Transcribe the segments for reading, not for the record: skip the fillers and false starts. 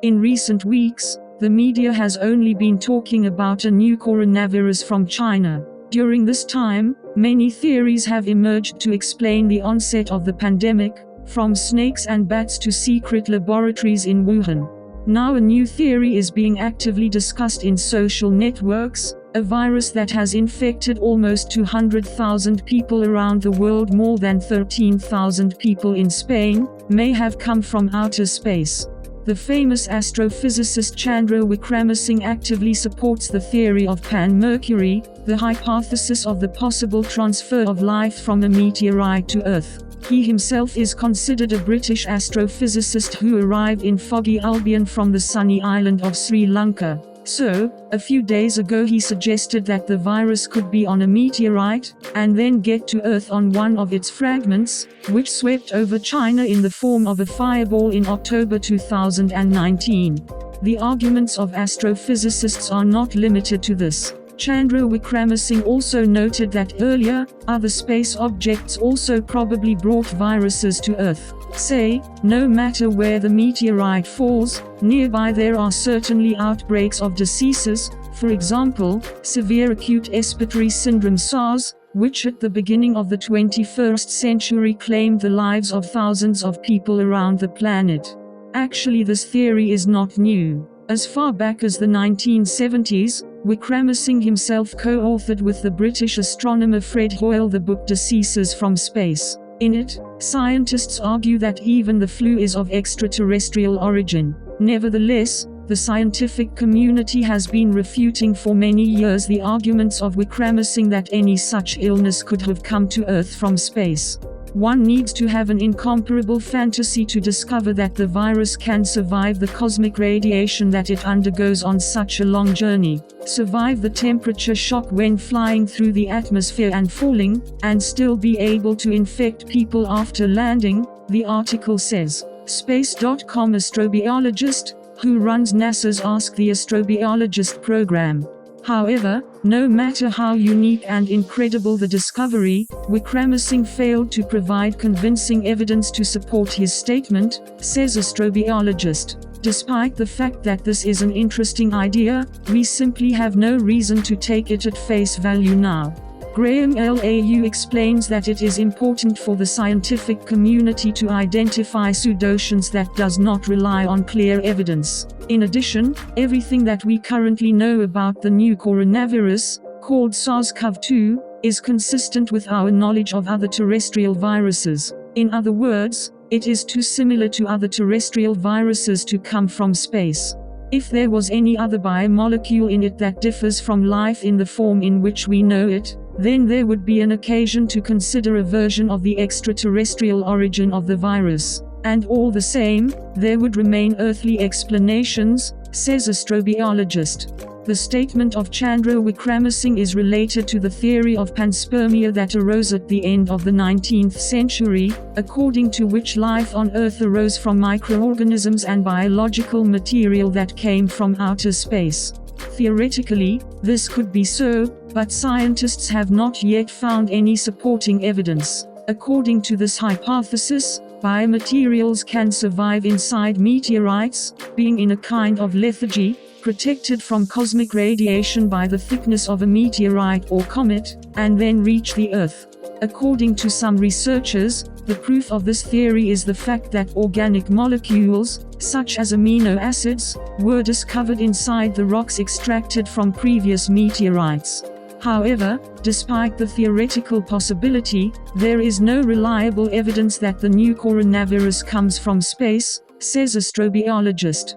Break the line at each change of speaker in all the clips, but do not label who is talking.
In recent weeks, the media has only been talking about a new coronavirus from China. During this time, many theories have emerged to explain the onset of the pandemic, from snakes and bats to secret laboratories in Wuhan. Now a new theory is being actively discussed in social networks. A virus that has infected almost 200,000 people around the world, more than 13,000 people in Spain, may have come from outer space. The famous astrophysicist Chandra Wickramasinghe actively supports the theory of Pan-Mercury, the hypothesis of the possible transfer of life from a meteorite to Earth. He himself is considered a British astrophysicist who arrived in foggy Albion from the sunny island of Sri Lanka. So, a few days ago he suggested that the virus could be on a meteorite, and then get to Earth on one of its fragments, which swept over China in the form of a fireball in October 2019. The arguments of astrophysicists are not limited to this. Chandra Wickramasinghe also noted that earlier, other space objects also probably brought viruses to Earth. Say, no matter where the meteorite falls, nearby there are certainly outbreaks of diseases, for example, severe acute respiratory syndrome SARS, which at the beginning of the 21st century claimed the lives of thousands of people around the planet. Actually, this theory is not new. As far back as the 1970s, Wickramasinghe himself co-authored with the British astronomer Fred Hoyle the book Diseases from Space. In it, scientists argue that even the flu is of extraterrestrial origin. Nevertheless, the scientific community has been refuting for many years the arguments of Wickramasinghe that any such illness could have come to Earth from space. One needs to have an incomparable fantasy to discover that the virus can survive the cosmic radiation that it undergoes on such a long journey, survive the temperature shock when flying through the atmosphere and falling, and still be able to infect people after landing, the article says. Space.com astrobiologist, who runs NASA's Ask the Astrobiologist program. However, no matter how unique and incredible the discovery, Wickramasinghe failed to provide convincing evidence to support his statement, says astrobiologist. Despite the fact that this is an interesting idea, we simply have no reason to take it at face value now. Graham Lau explains that it is important for the scientific community to identify pseudoscience that does not rely on clear evidence. In addition, everything that we currently know about the new coronavirus, called SARS-CoV-2, is consistent with our knowledge of other terrestrial viruses. In other words, it is too similar to other terrestrial viruses to come from space. If there was any other biomolecule in it that differs from life in the form in which we know it, then there would be an occasion to consider a version of the extraterrestrial origin of the virus. And all the same, there would remain earthly explanations, says astrobiologist. The statement of Chandra Wickramasinghe is related to the theory of panspermia that arose at the end of the 19th century, according to which life on Earth arose from microorganisms and biological material that came from outer space. Theoretically, this could be so, but scientists have not yet found any supporting evidence. According to this hypothesis, biomaterials can survive inside meteorites, being in a kind of lethargy, protected from cosmic radiation by the thickness of a meteorite or comet, and then reach the Earth. According to some researchers, the proof of this theory is the fact that organic molecules, such as amino acids, were discovered inside the rocks extracted from previous meteorites. However, despite the theoretical possibility, there is no reliable evidence that the new coronavirus comes from space, says astrobiologist.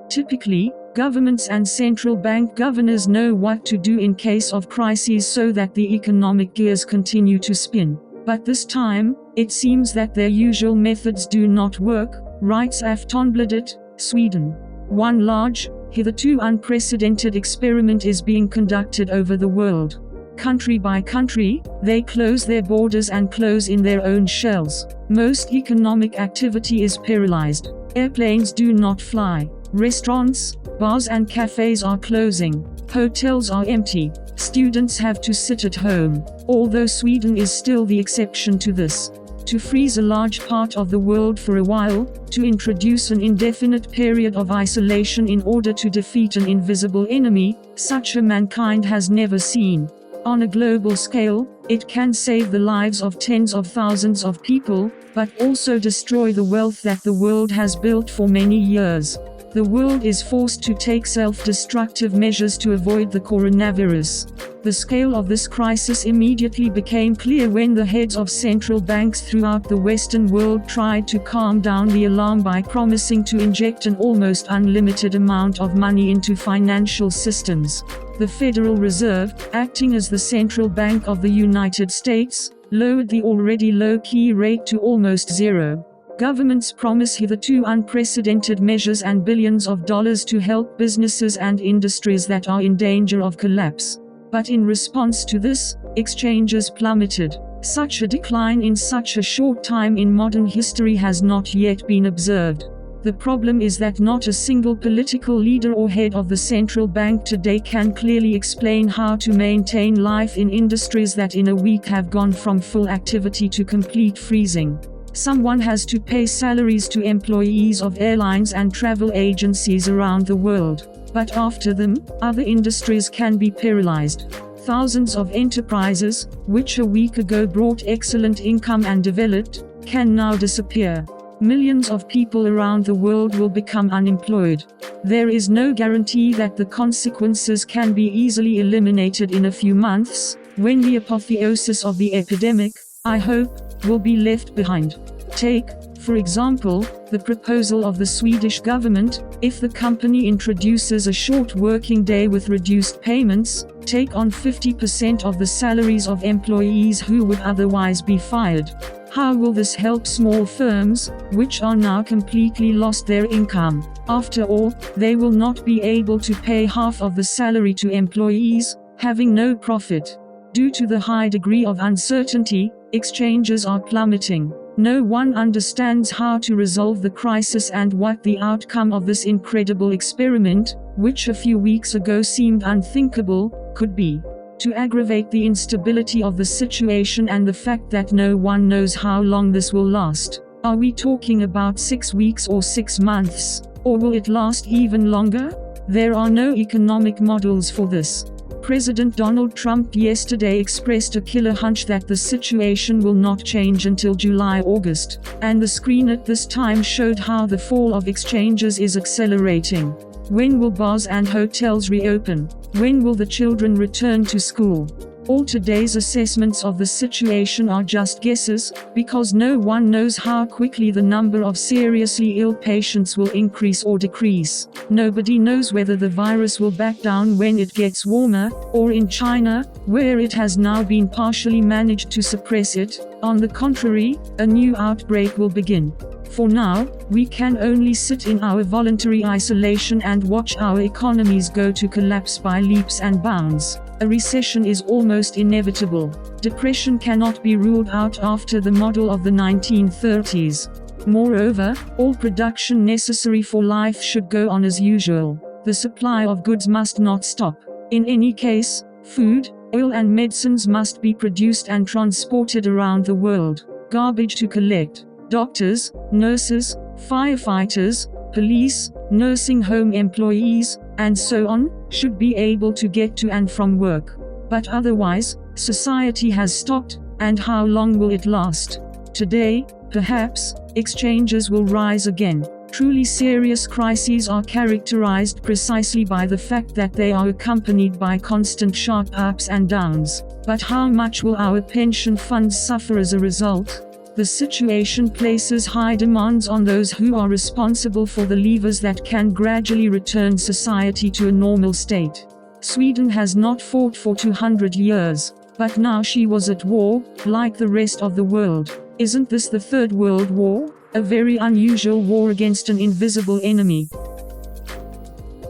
Typically, governments and central bank governors know what to do in case of crises so that the economic gears continue to spin. But this time, it seems that their usual methods do not work, writes Aftonbladet, Sweden. One large, hitherto unprecedented experiment is being conducted over the world. Country by country, they close their borders and close in their own shells. Most economic activity is paralyzed. Airplanes do not fly. Restaurants, bars and cafes are closing. Hotels are empty. Students have to sit at home. Although Sweden is still the exception to this. to freeze a large part of the world for a while, to introduce an indefinite period of isolation in order to defeat an invisible enemy, such a mankind has never seen. On a global scale, it can save the lives of tens of thousands of people, but also destroy the wealth that the world has built for many years. The world is forced to take self-destructive measures to avoid the coronavirus. The scale of this crisis immediately became clear when the heads of central banks throughout the Western world tried to calm down the alarm by promising to inject an almost unlimited amount of money into financial systems. The Federal Reserve, acting as the central bank of the United States, lowered the already low key rate to almost zero. Governments promise hitherto unprecedented measures and billions of dollars to help businesses and industries that are in danger of collapse. But in response to this, exchanges plummeted. Such a decline in such a short time in modern history has not yet been observed. The problem is that not a single political leader or head of the central bank today can clearly explain how to maintain life in industries that in a week have gone from full activity to complete freezing. Someone has to pay salaries to employees of airlines and travel agencies around the world. But after them, other industries can be paralyzed. Thousands of enterprises, which a week ago brought excellent income and developed, can now disappear. Millions of people around the world will become unemployed. There is no guarantee that the consequences can be easily eliminated in a few months, when the apotheosis of the epidemic, I hope, will be left behind. Take, for example, the proposal of the Swedish government: if the company introduces a short working day with reduced payments, take on 50% of the salaries of employees who would otherwise be fired. How will this help small firms, which are now completely lost their income? After all, they will not be able to pay half of the salary to employees, having no profit. Due to the high degree of uncertainty, exchanges are plummeting. No one understands how to resolve the crisis and what the outcome of this incredible experiment, which a few weeks ago seemed unthinkable, could be. To aggravate the instability of the situation and the fact that no one knows how long this will last. Are we talking about 6 weeks or 6 months? Or will it last even longer? There are no economic models for this. President Donald Trump yesterday expressed a killer hunch that the situation will not change until July-August, and the screen at this time showed how the fall of exchanges is accelerating. When will bars and hotels reopen? When will the children return to school? All today's assessments of the situation are just guesses, because no one knows how quickly the number of seriously ill patients will increase or decrease. Nobody knows whether the virus will back down when it gets warmer, or in China, where it has now been partially managed to suppress it. On the contrary, a new outbreak will begin. For now, we can only sit in our voluntary isolation and watch our economies go to collapse by leaps and bounds. A recession is almost inevitable. Depression cannot be ruled out after the model of the 1930s. Moreover, all production necessary for life should go on as usual. The supply of goods must not stop. In any case, food, oil and medicines must be produced and transported around the world. Garbage to collect. Doctors, nurses, firefighters, police, nursing home employees, and so on, should be able to get to and from work. But otherwise, society has stopped, and how long will it last? Today, perhaps, exchanges will rise again. Truly serious crises are characterized precisely by the fact that they are accompanied by constant sharp ups and downs. But how much will our pension funds suffer as a result? The situation places high demands on those who are responsible for the levers that can gradually return society to a normal state. Sweden has not fought for 200 years, but now she was at war, like the rest of the world. Isn't this the Third World War? A very unusual war against an invisible enemy.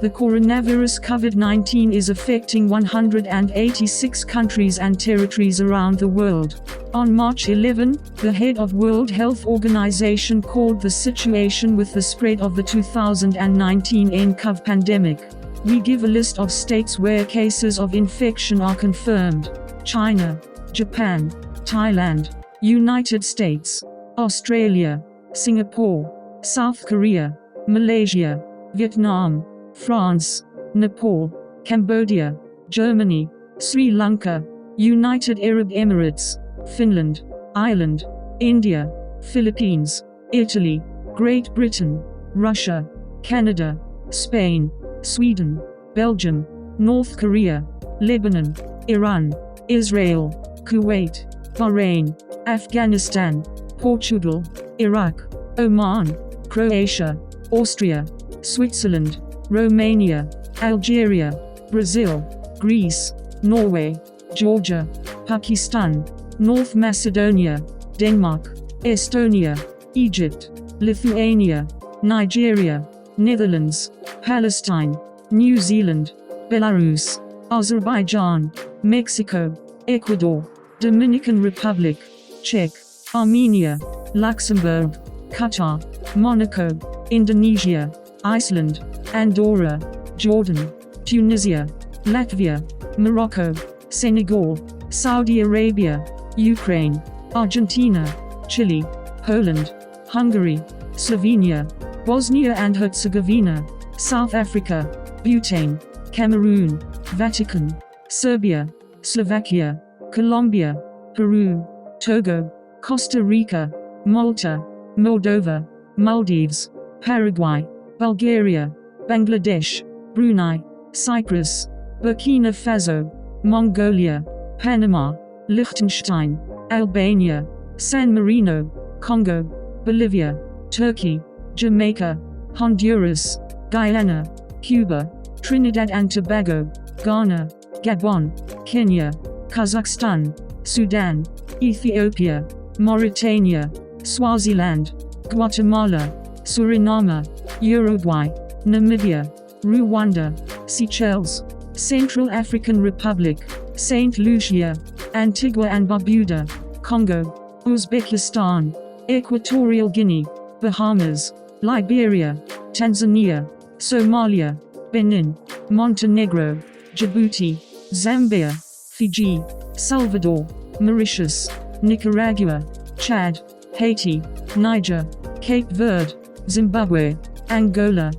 The coronavirus COVID-19 is affecting 186 countries and territories around the world. On March 11, the head of World Health Organization called the situation with the spread of the 2019 nCoV pandemic. We give a list of states where cases of infection are confirmed: China, Japan, Thailand, United States, Australia, Singapore, South Korea, Malaysia, Vietnam, France, Nepal, Cambodia, Germany, Sri Lanka, United Arab Emirates, Finland, Ireland, India, Philippines, Italy, Great Britain, Russia, Canada, Spain, Sweden, Belgium, North Korea, Lebanon, Iran, Israel, Kuwait, Bahrain, Afghanistan, Portugal, Iraq, Oman, Croatia, Austria, Switzerland, Romania, Algeria, Brazil, Greece, Norway, Georgia, Pakistan, North Macedonia, Denmark, Estonia, Egypt, Lithuania, Nigeria, Netherlands, Palestine, New Zealand, Belarus, Azerbaijan, Mexico, Ecuador, Dominican Republic, Czech, Armenia, Luxembourg, Qatar, Monaco, Indonesia, Iceland, Andorra, Jordan, Tunisia, Latvia, Morocco, Senegal, Saudi Arabia, Ukraine, Argentina, Chile, Poland, Hungary, Slovenia, Bosnia and Herzegovina, South Africa, Bhutan, Cameroon, Vatican, Serbia, Slovakia, Colombia, Peru, Togo, Costa Rica, Malta, Moldova, Maldives, Paraguay, Bulgaria, Bangladesh, Brunei, Cyprus, Burkina Faso, Mongolia, Panama, Liechtenstein, Albania, San Marino, Congo, Bolivia, Turkey, Jamaica, Honduras, Guyana, Cuba, Trinidad and Tobago, Ghana, Gabon, Kenya, Kazakhstan, Sudan, Ethiopia, Mauritania, Swaziland, Guatemala, Suriname, Uruguay, Namibia, Rwanda, Seychelles, Central African Republic, Saint Lucia, Antigua and Barbuda, Congo, Uzbekistan, Equatorial Guinea, Bahamas, Liberia, Tanzania, Somalia, Benin, Montenegro, Djibouti, Zambia, Fiji, Salvador, Mauritius, Nicaragua, Chad, Haiti, Niger, Cape Verde, Zimbabwe, Angola,